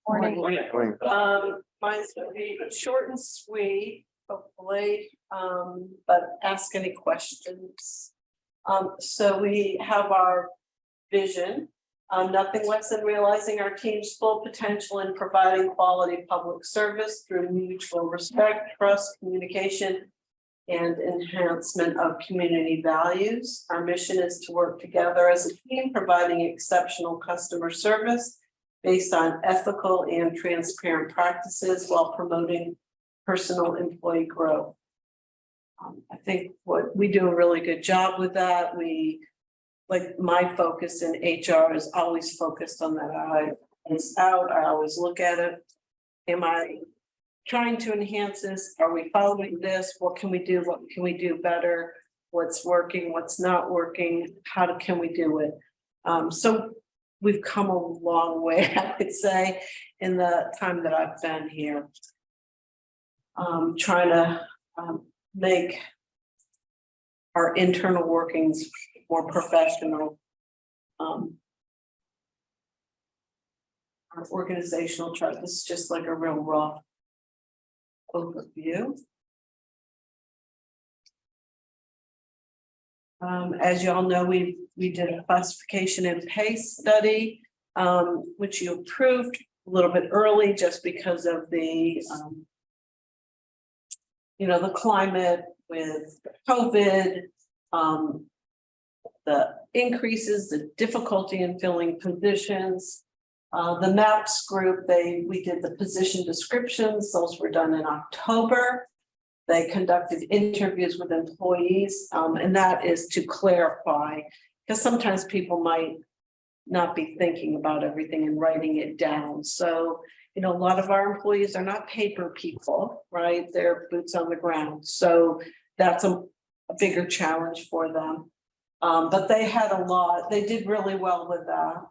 Morning. Mine's gonna be short and sweet, hopefully, but ask any questions. So we have our vision, nothing less than realizing our team's full potential in providing quality public service through mutual respect, trust, communication, and enhancement of community values. Our mission is to work together as a team, providing exceptional customer service based on ethical and transparent practices while promoting personal employee growth. I think we do a really good job with that. Like my focus in HR is always focused on that. I always look at it. Am I trying to enhance this? Are we following this? What can we do? What can we do better? What's working? What's not working? Can we do it? So we've come a long way, I would say, in the time that I've been here. Trying to make our internal workings more professional. Our organizational chart, this is just like a real rough overview. As you all know, we did a classification and pay study, which you approved a little bit early just because of the the climate with COVID, the increases, the difficulty in filling positions. The MAPS group, we did the position descriptions, those were done in October. They conducted interviews with employees, and that is to clarify, because sometimes people might not be thinking about everything and writing it down. So, a lot of our employees are not paper people, right? They're boots on the ground. So that's a bigger challenge for them. But they did really well with that.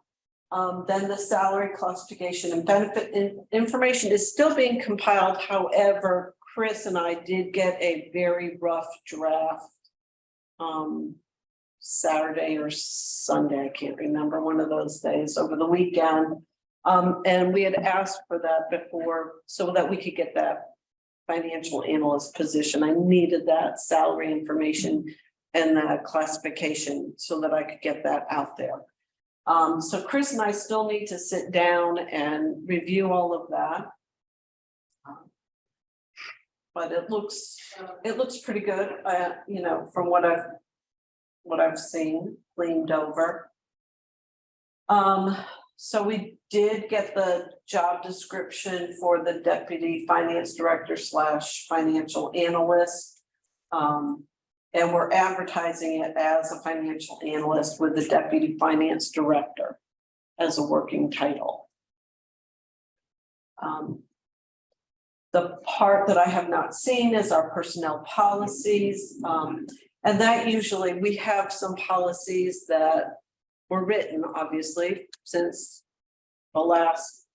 Then the salary classification and benefit information is still being compiled. However, Chris and I did get a very rough draft Saturday or Sunday, I can't remember, one of those days over the weekend. And we had asked for that before so that we could get that financial analyst position. I needed that salary information and that classification so that I could get that out there. So Chris and I still need to sit down and review all of that. But it looks pretty good, from what I've seen, gleaned over. So we did get the job description for the deputy finance director / financial analyst. And we're advertising it as a financial analyst with the deputy finance director as a working title. The part that I have not seen is our personnel policies. And that usually we have some policies that were written, obviously, since the last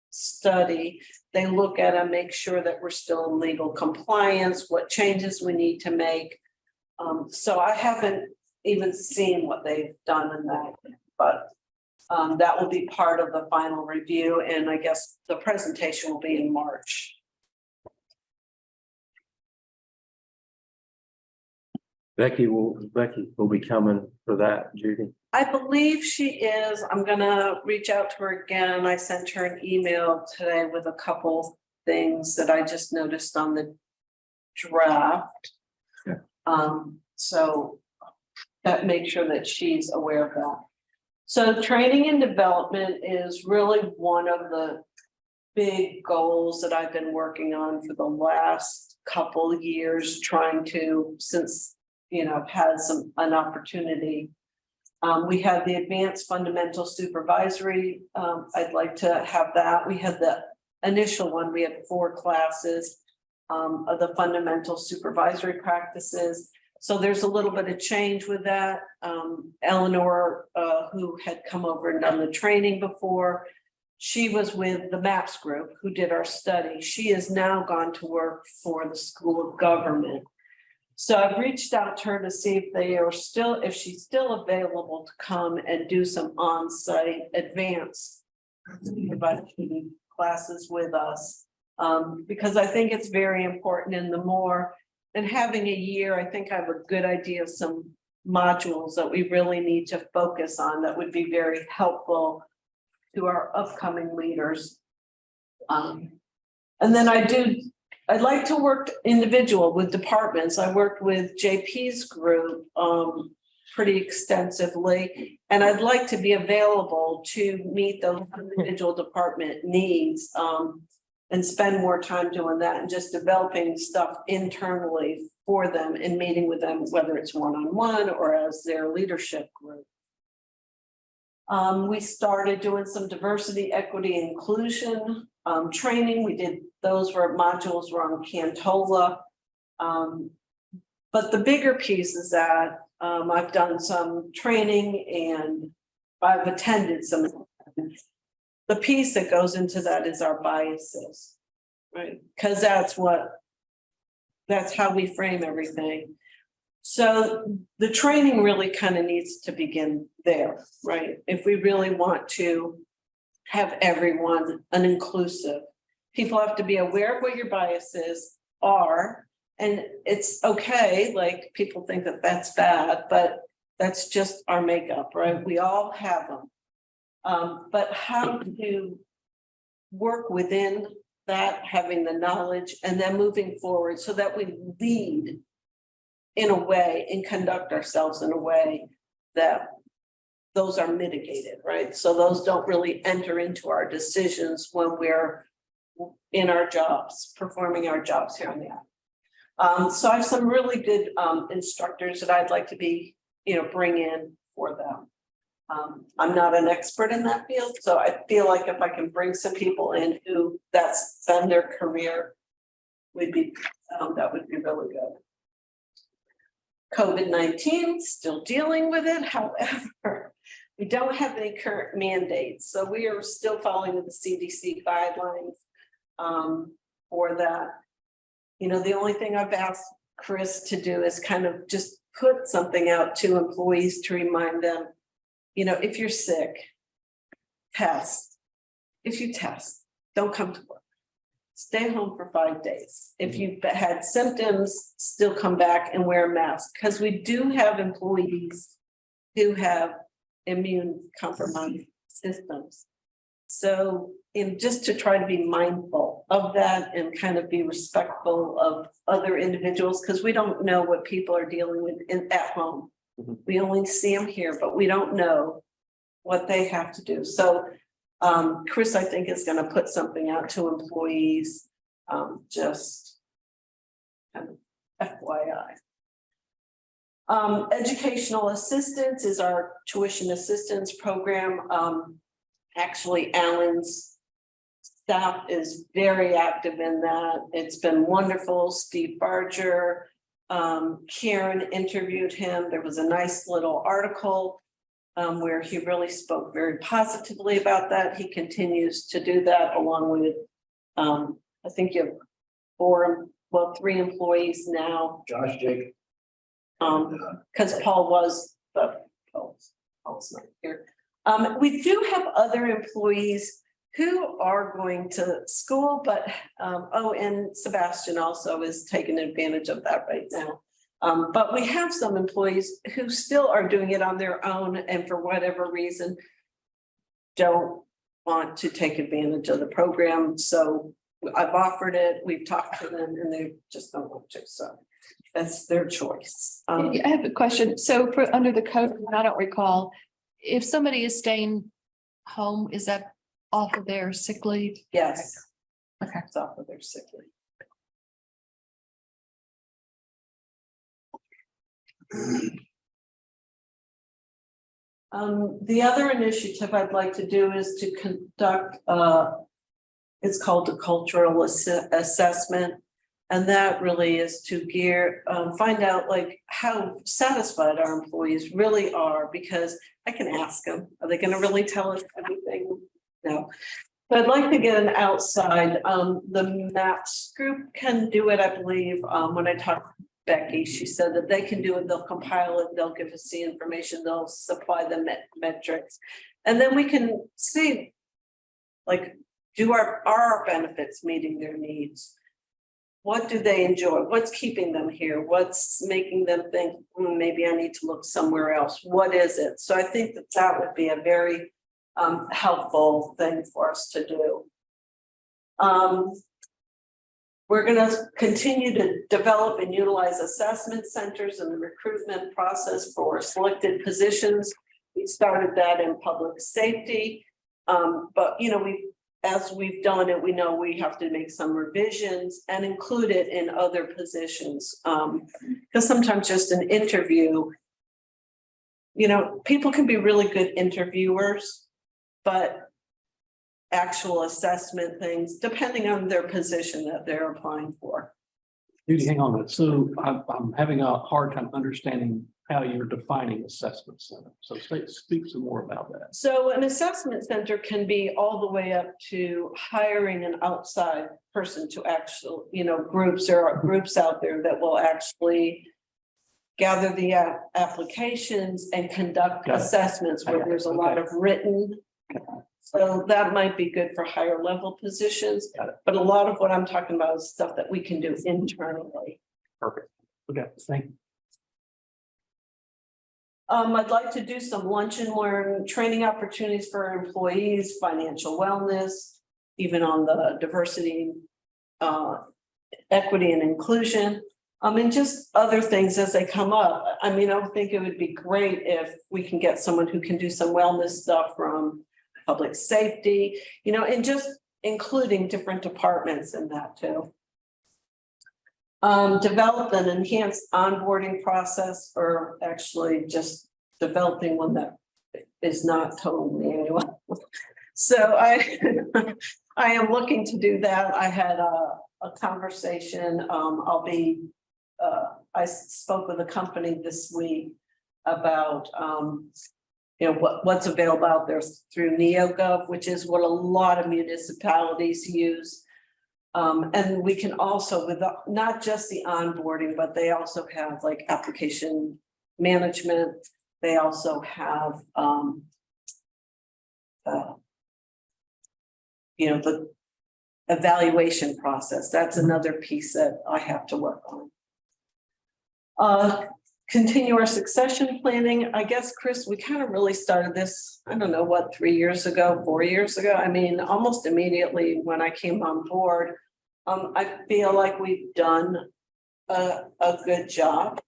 study. They look at them, make sure that we're still in legal compliance, what changes we need to make. So I haven't even seen what they've done in that, but that will be part of the final review, and I guess the presentation will be in March. Becky will be coming for that, Judy. I believe she is. I'm gonna reach out to her again. I sent her an email today with a couple things that I just noticed on the draft. Yeah. So that makes sure that she's aware of that. So training and development is really one of the big goals that I've been working on for the last couple of years, since I've had an opportunity. We have the advanced fundamental supervisory. I'd like to have that. We had the initial one, we had 4 classes of the fundamental supervisory practices. So there's a little bit of change with that. Eleanor, who had come over and done the training before, she was with the MAPS group who did our study. She has now gone to work for the School of Government. So I've reached out to her to see if she's still available to come and do some on-site advanced providing classes with us. Because I think it's very important, and the more, and having a year, I think I have a good idea of some modules that we really need to focus on that would be very helpful to our upcoming leaders. And then I'd like to work individual with departments. I worked with JP's group pretty extensively, and I'd like to be available to meet those individual department needs and spend more time doing that and just developing stuff internally for them and meeting with them, whether it's one-on-one or as their leadership group. We started doing some diversity, equity, inclusion training. We did, those were modules were on Cantola. But the bigger piece is that I've done some training and I've attended some. The piece that goes into that is our biases, right? Because that's how we frame everything. So the training really kind of needs to begin there, right? If we really want to have everyone an inclusive, people have to be aware of what your biases are. And it's okay, like people think that that's bad, but that's just our makeup, right? We all have them. But how to work within that, having the knowledge, and then moving forward so that we lead in a way and conduct ourselves in a way that those are mitigated, right? So those don't really enter into our decisions when we're in our jobs, performing our jobs here on the island. So I have some really good instructors that I'd like to be, bring in for them. I'm not an expert in that field, so I feel like if I can bring some people in who that's been their career, that would be really good. COVID-19, still dealing with it. However, we don't have any current mandates, so we are still following the CDC guidelines for that. The only thing I've asked Chris to do is kind of just put something out to employees to remind them, if you're sick, test. If you test, don't come to work. Stay home for 5 days. If you've had symptoms, still come back and wear a mask, because we do have employees who have immune compromised systems. So just to try to be mindful of that and kind of be respectful of other individuals, because we don't know what people are dealing with at home. We only see them here, but we don't know what they have to do. So Chris, I think, is going to put something out to employees, just kind of FYI. Educational assistance is our tuition assistance program. Actually, Alan's staff is very active in that. It's been wonderful. Steve Barger, Karen interviewed him. There was a nice little article where he really spoke very positively about that. He continues to do that along with, I think you have 3 employees now. Josh, Jake. Because Paul was, but Paul's not here. We do have other employees who are going to school, but, and Sebastian also is taking advantage of that right now. But we have some employees who still are doing it on their own and for whatever reason don't want to take advantage of the program. So I've offered it, we've talked to them, and they just don't want to. So that's their choice. I have a question. So for under the code, I don't recall, if somebody is staying home, is that off of their sick leave? Yes. Okay. It's off of their sick leave. The other initiative I'd like to do is to conduct, it's called a cultural assessment. And that really is to find out like how satisfied our employees really are, because I can ask them, are they going to really tell us everything? No. But I'd like to get an outside, the MAPS group can do it, I believe. When I talked to Becky, she said that they can do it, they'll compile it, they'll give us the information, they'll supply the metrics. And then we can see Like, are our benefits meeting their needs? What do they enjoy? What's keeping them here? What's making them think, maybe I need to look somewhere else? What is it? So I think that that would be a very helpful thing for us to do. We're going to continue to develop and utilize assessment centers in the recruitment process for selected positions. We started that in public safety, but as we've done it, we know we have to make some revisions and include it in other positions. Because sometimes just an interview, people can be really good interviewers, but actual assessment things, depending on their position that they're applying for. Judy, hang on. So I'm having a hard time understanding how you're defining assessment center. So speak some more about that. So an assessment center can be all the way up to hiring an outside person to actual, groups. There are groups out there that will actually gather the applications and conduct assessments where there's a lot of written. So that might be good for higher level positions, but a lot of what I'm talking about is stuff that we can do internally. Perfect. Okay, thank you. I'd like to do some lunch and learn training opportunities for employees, financial wellness, even on the diversity, equity and inclusion. And just other things as they come up. I think it would be great if we can get someone who can do some wellness stuff from public safety, and just including different departments in that too. Develop an enhanced onboarding process, or actually just developing one that is not totally manual. So I am looking to do that. I had a conversation. I spoke with a company this week about what's available out there through NeoGov, which is what a lot of municipalities use. And we can also, with not just the onboarding, but they also have like application management. They also have, the evaluation process. That's another piece that I have to work on. Continue our succession planning. I guess, Chris, we kind of really started this, I don't know what, 3 years ago, 4 years ago. Almost immediately when I came on board. I feel like we've done a good job.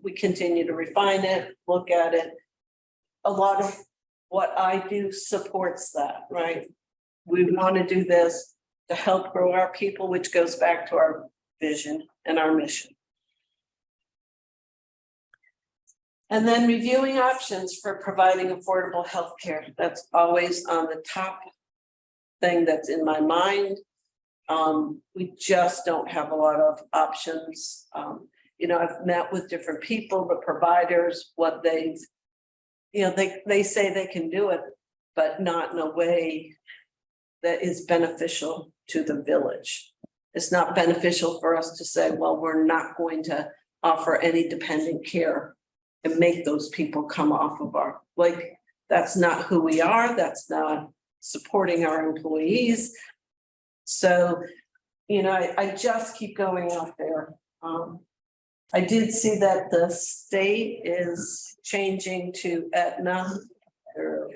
We continue to refine it, look at it. A lot of what I do supports that, right? We want to do this to help grow our people, which goes back to our vision and our mission. And then reviewing options for providing affordable health care. That's always on the top thing that's in my mind. We just don't have a lot of options. I've met with different people, the providers, what they say they can do it, but not in a way that is beneficial to the village. It's not beneficial for us to say, well, we're not going to offer any dependent care and make those people come off of that's not who we are. That's not supporting our employees. So, I just keep going out there. I did see that the state is changing to Aetna. They're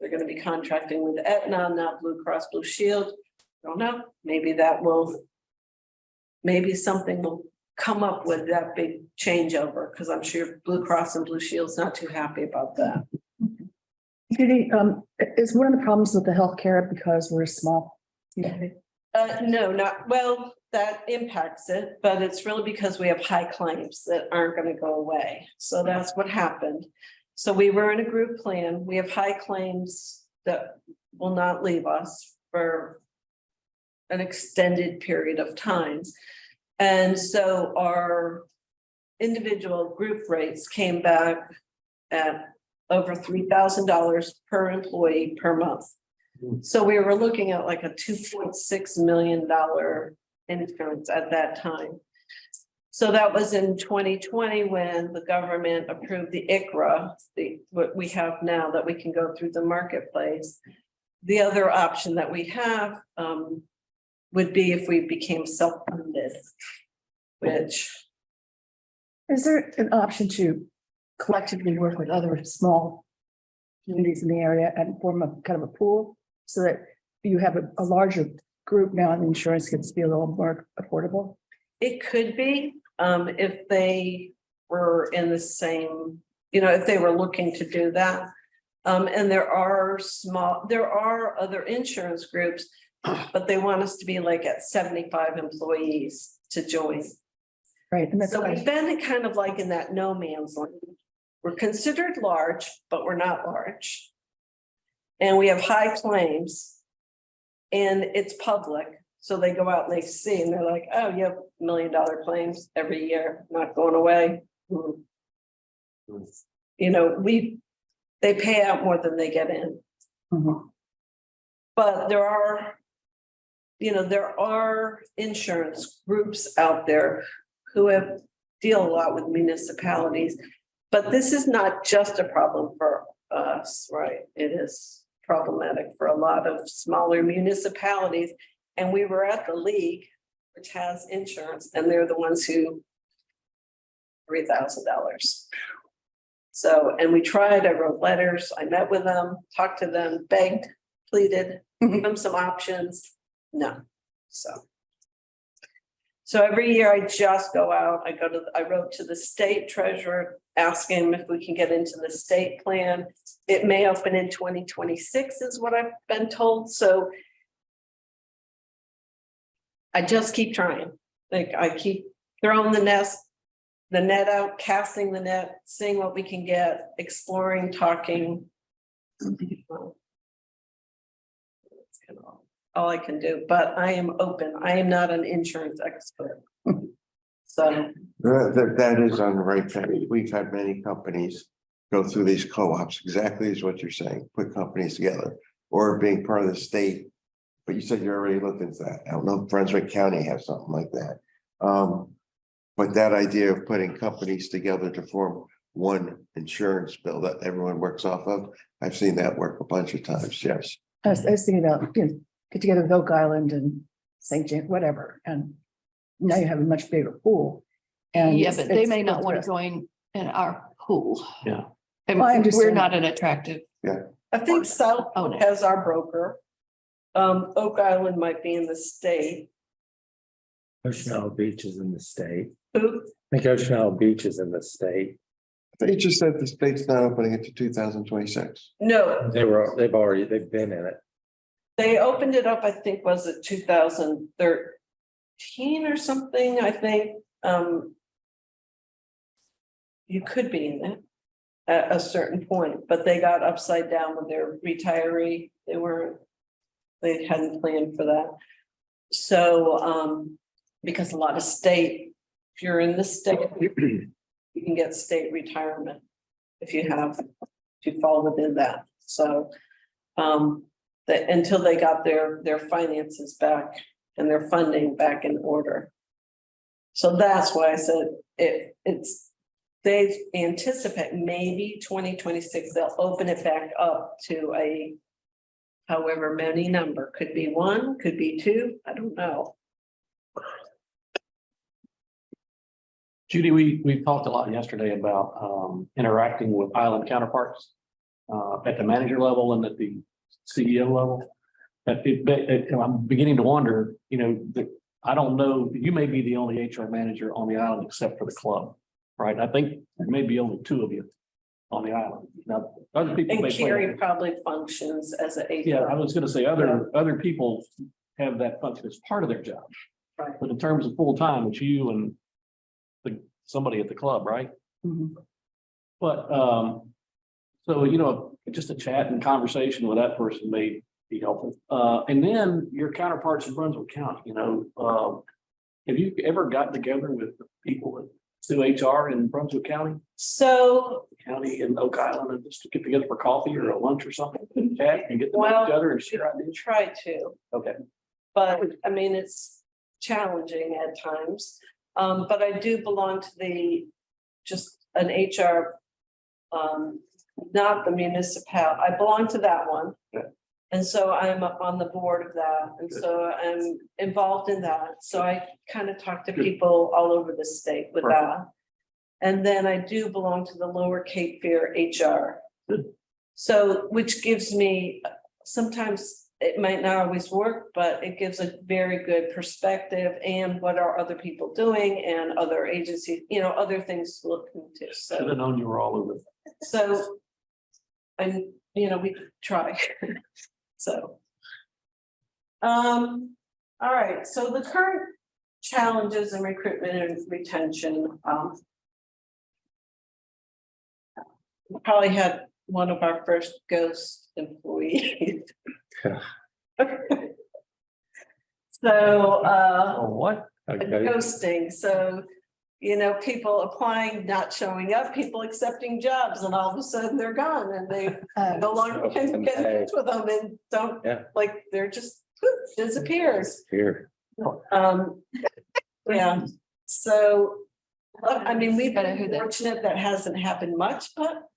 going to be contracting with Aetna, not Blue Cross Blue Shield. I don't know. Maybe something will come up with that big changeover, because I'm sure Blue Cross and Blue Shield's not too happy about that. Judy, is one of the problems with the healthcare because we're small? No, that impacts it, but it's really because we have high claims that aren't going to go away. So that's what happened. So we were in a group plan. We have high claims that will not leave us for an extended period of time. And so our individual group rates came back at over $3,000 per employee per month. So we were looking at like a $2.6 million insurance at that time. So that was in 2020 when the government approved the ICHRA, what we have now that we can go through the marketplace. the other option that we have, would be if we became self-funded, which, Is there an option to collectively work with other small communities in the area and form a kind of a pool so that you have a larger group now and the insurance gets to be a little more affordable? it could be, if they were in the same, if they were looking to do that. And there are other insurance groups, but they want us to be like at 75 employees to join. Right, and that's, So we've been kind of like in that no man's land. We're considered large, but we're not large. And we have high claims. And it's public, so they go out and they see, and they're like, oh, you have $1 million claims every year, not going away. They pay out more than they get in. Mhm. But there are insurance groups out there who deal a lot with municipalities. But this is not just a problem for us, right? It is problematic for a lot of smaller municipalities. And we were at the league, which has insurance, and they're the ones who $3,000. So, and we tried, I wrote letters, I met with them, talked to them, begged, pleaded, gave them some options. No, so every year I just go out, I wrote to the state treasurer, asking if we can get into the state plan. It may open in 2026 is what I've been told, so I just keep trying. Like I keep throwing the net out, casting the net, seeing what we can get, exploring, talking. Well, that's kind of all I can do, but I am open. I am not an insurance expert. So, That is on the right track. We've had many companies go through these co-ops, exactly as what you're saying, put companies together or being part of the state. But you said you already looked into that. I don't know if Brunswick County has something like that. But that idea of putting companies together to form one insurance bill that everyone works off of, I've seen that work a bunch of times, yes. I was thinking about, get together with Oak Island and St. James, whatever, and now you have a much bigger pool. And Yeah, but they it's- may not want to join in our pool. Yeah. And Well, I we're understand. not an attractive, I think Southwood has our broker. Oak Island might be in the state. Ocean Isle Beach is in the state. Who? I think Ocean Isle Beach is in the state. They just said the state's not opening it to 2026. No, They've been in it. they opened it up, I think, was it 2013 or something, I think. You could be in it at a certain point, but they got upside down with their retiree. They hadn't planned for that. So, because a lot of state, if you're in the state, you can get state retirement if you fall within that. So, until they got their finances back and their funding back in order. So that's why I said they anticipate maybe 2026, they'll open it back up to a however many number, could be 1, could be 2, I don't know. Judy, we talked a lot yesterday about interacting with island counterparts at the manager level and at the CEO level. I'm beginning to wonder, I don't know, you may be the only HR manager on the island except for the club, right? I think there may be only 2 of you on the island. Now, other people And may play Carrie that. probably functions as a HR. Yeah, I was gonna say, other people have that function as part of their job. Right. But in terms of full time, it's you and somebody at the club, right? Mhm. But, so, just a chat and conversation with that person may be helpful. And then your counterparts in Brunswick County, have you ever gotten together with the people at HR in Brunswick County? So, County in Oak Island, and just to get together for coffee or a lunch or something, and chat and get to know Well, each other and share we ideas? try to, Okay. but I mean, it's challenging at times. But I do belong to just an HR, not the municipal. I belong to that one. Yeah. And so I'm up on the board of that, and so I'm involved in that, so I kind of talk to people all over the state with that. And then I do belong to the Lower Cape Fear HR. Good. So, which gives me, sometimes it might not always work, but it gives a very good perspective and what are other people doing and other agencies, other things to look into, Should so. have known you were all over. So. And, we try, so. All right, so the current challenges in recruitment and retention, we probably had one of our first ghost employees. So, Oh, what? Okay, ghosting, so, people applying, not showing up, people accepting jobs, and all of a sudden they're gone, and they no longer can get in touch with them and don't, Yeah. like, they're just poof, disappears. here, Yeah, so, I mean, we've Better who been that- fortunate that hasn't happened much, but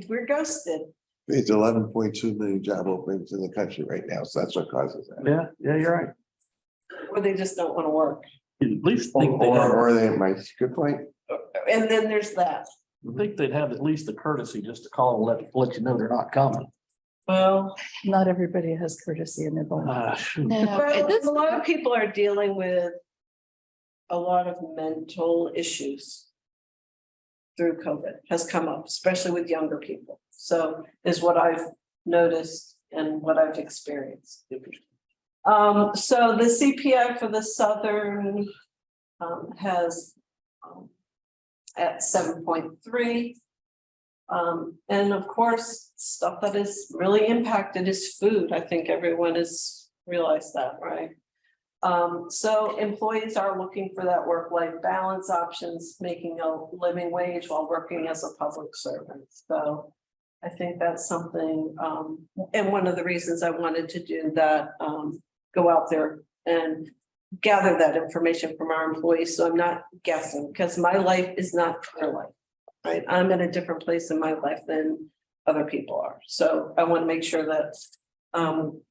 we're ghosted. It's 11.2 million job openings in the country right now, so that's what causes that. Yeah, you're right. Or they just don't want to work. You'd at least think they'd have, Or they might, good point. And then there's that. think they'd have at least the courtesy just to call and let you know they're not coming. Well, Not everybody has courtesy in their bone. Shoot. No, well, this- a lot of people are dealing with a lot of mental issues through COVID has come up, especially with younger people. So is what I've noticed and what I've experienced. So the CPI for the Southern has at 7.3. And of course, stuff that is really impacted is food. I think everyone has realized that, right? So employees are looking for that work-life balance options, making a living wage while working as a public servant. So I think that's something, and one of the reasons I wanted to do that, go out there and gather that information from our employees. So I'm not guessing, because my life is not their life, right? I'm in a different place in my life than other people are. So I want to make sure that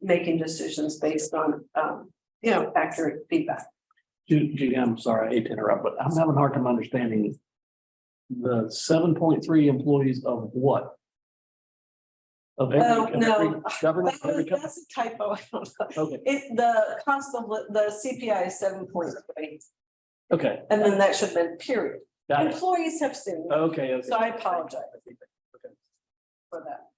making decisions based on, accurate feedback. Judy, I'm sorry, I hate to interrupt, but I'm having a hard time understanding the 7.3 employees of what? Of every, Oh, of no. every government, every company? That's a typo. I don't know. Okay, The cost of, the CPI is 7.3, okay, and then that should have been period. got it. Employees have seen, Okay, okay. so I apologize Okay. for that.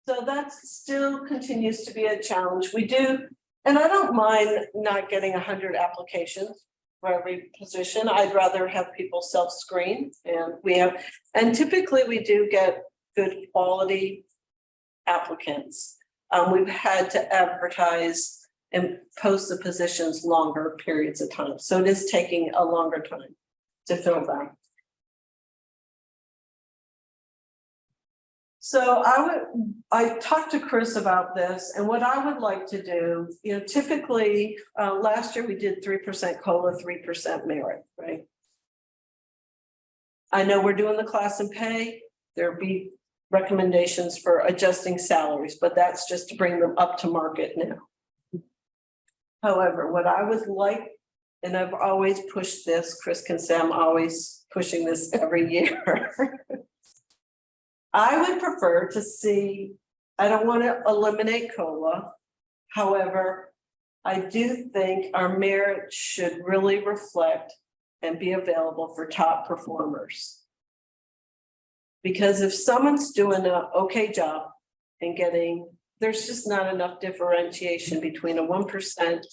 So that still continues to be a challenge. We do, and I don't mind not getting 100 applications for every position. I'd rather have people self-screen, and typically we do get good quality applicants. We've had to advertise and post the positions longer periods of time. So it is taking a longer time to fill them. So I talked to Chris about this, and what I would like to do, typically, last year we did 3% COLA, 3% merit, right? I know we're doing the class and pay, there'll be recommendations for adjusting salaries, but that's just to bring them up to market now. However, what I would like, and I've always pushed this, Chris can say I'm always pushing this every year. I would prefer to see, I don't want to eliminate COLA. However, I do think our merit should really reflect and be available for top performers. Because if someone's doing an okay job and there's just not enough differentiation between a 1%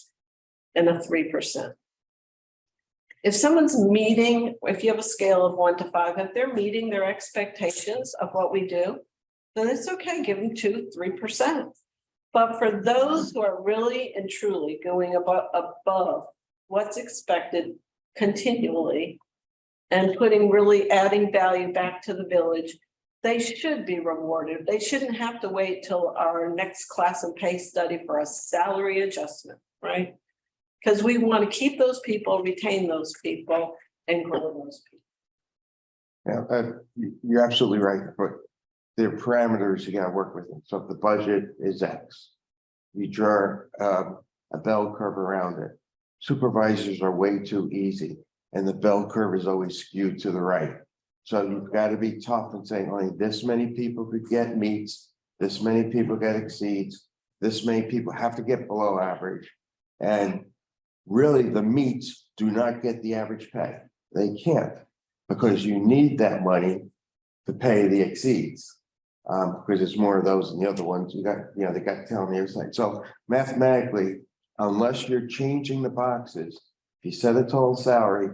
and a 3%. If someone's meeting, if you have a scale of 1 to 5, if they're meeting their expectations of what we do, then it's okay, give them 2, 3%. But for those who are really and truly going above what's expected continually and really adding value back to the village, they should be rewarded. They shouldn't have to wait till our next class and pay study for a salary adjustment, right? Because we want to keep those people, retain those people, and grow those people. Yeah, you're absolutely right, but there are parameters you gotta work with. So if the budget is X, you draw a bell curve around it. Supervisors are way too easy, and the bell curve is always skewed to the right. So you've got to be tough and saying only this many people could get meets, this many people get exceeds, this many people have to get below average. And really, the meets do not get the average pay. They can't, because you need that money to pay the exceeds. Because there's more of those than the other ones. You got, you know, they got telling the other side. So mathematically, unless you're changing the boxes, if you set a total salary,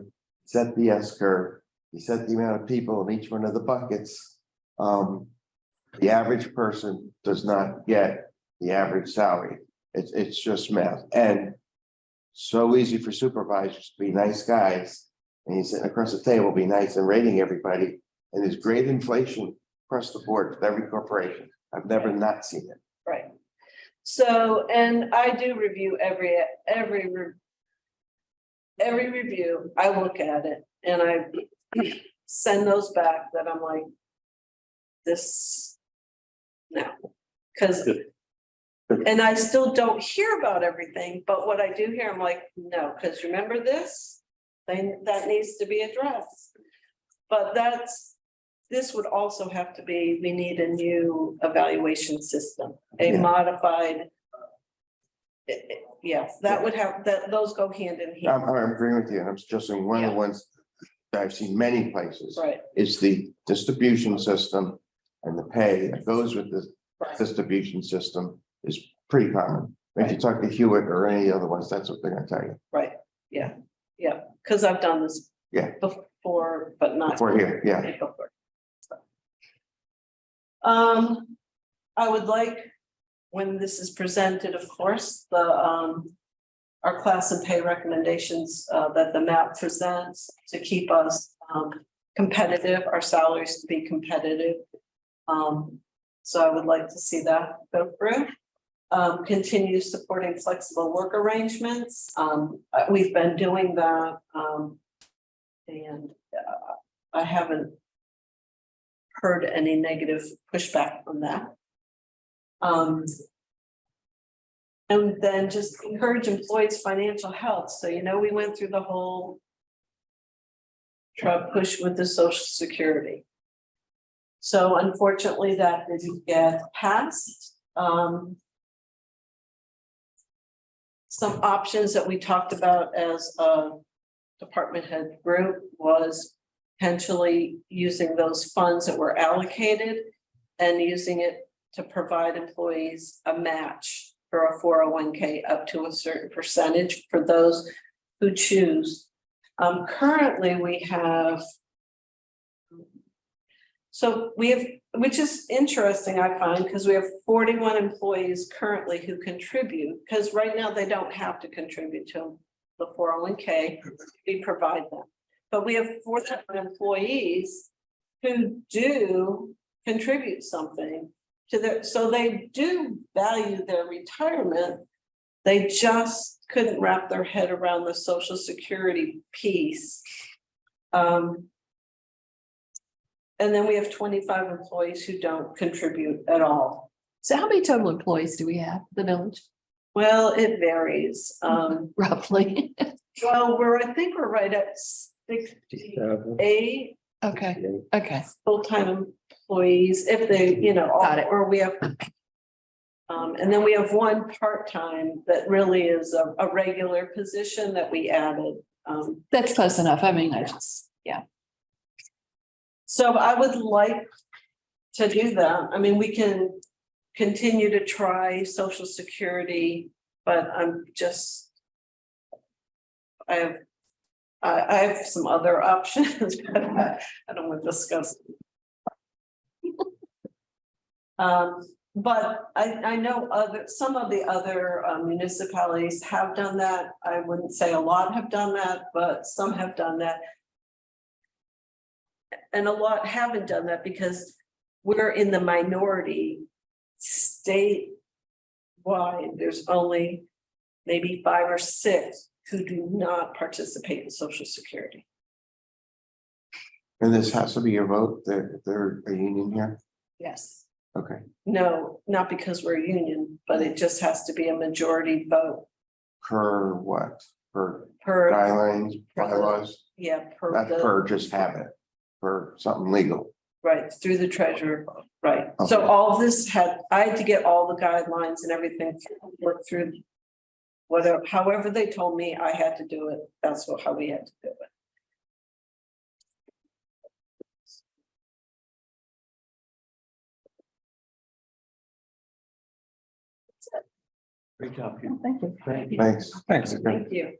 set the S curve, you set the amount of people in each one of the buckets. The average person does not get the average salary. It's just math. And so easy for supervisors to be nice guys. And you're sitting across the table, be nice and rating everybody. And there's great inflation across the board with every corporation. I've never not seen it. Right. So, and I do review every review, I look at it and I send those back that I'm like, this, no, because. And I still don't hear about everything, but what I do hear, I'm like, no, because remember this, then that needs to be addressed. But this would also have to be, we need a new evaluation system, a Yeah. modified. Yes, that would have, those go hand in hand, I'm agreeing with you, and I'm suggesting one of the ones that I've seen many places right? is the distribution system, and the pay that goes with the Right. distribution system is pretty common. If you talk to Hewitt or any other ones, that's what they're gonna tell you. Right, yeah, because I've done this. Yeah. Before, but not. Before here, yeah. Before. I would like, when this is presented, of course, our class and pay recommendations, that the map presents to keep us, competitive, our salaries to be competitive. So I would like to see that go through. Continue supporting flexible work arrangements. We've been doing that. And I haven't heard any negative pushback on that. And then just encourage employees' financial health. So, you know, we went through the whole push with the Social Security. So unfortunately, that didn't get passed. Some options that we talked about as a department head group was potentially using those funds that were allocated and using it to provide employees a match for a 401k up to a certain percentage for those who choose. Currently we have, so we have, which is interesting, I find, because we have 41 employees currently who contribute, because right now they don't have to contribute to the 401k, we provide them. But we have 41 employees who do contribute something to their, so they do value their retirement. They just couldn't wrap their head around the Social Security piece. And then we have 25 employees who don't contribute at all. So how many total employees do we have, the village, Well, it varies. roughly? Well, I think we're right at 68 Okay, okay. full-time employees, if they, you know, Got it. or we have. And then we have one part-time that really is a regular position that we added. That's close enough. I mean, I just, yeah. So I would like to do that. I mean, we can continue to try Social Security, but I'm just. I have some other options, but I don't want to discuss. But I know some of the other municipalities have done that. I wouldn't say a lot have done that, but some have done that. And a lot haven't done that because we're in the minority statewide. There's only maybe 5 or 6 who do not participate in Social Security. And this has to be a vote, they're a union here, Yes. okay, No, not because we're a union, but it just has to be a majority vote per what, per per, guidelines, per the- bylaws, yeah, per not the, per just habit, for something legal. right, through the treasurer, right. So Okay. all of this I had to get all the guidelines and everything, work through. Whatever, however they told me I had to do it, that's how we had to do it. Great job. Thank you. Thank you. Thanks. Thanks. Thank you.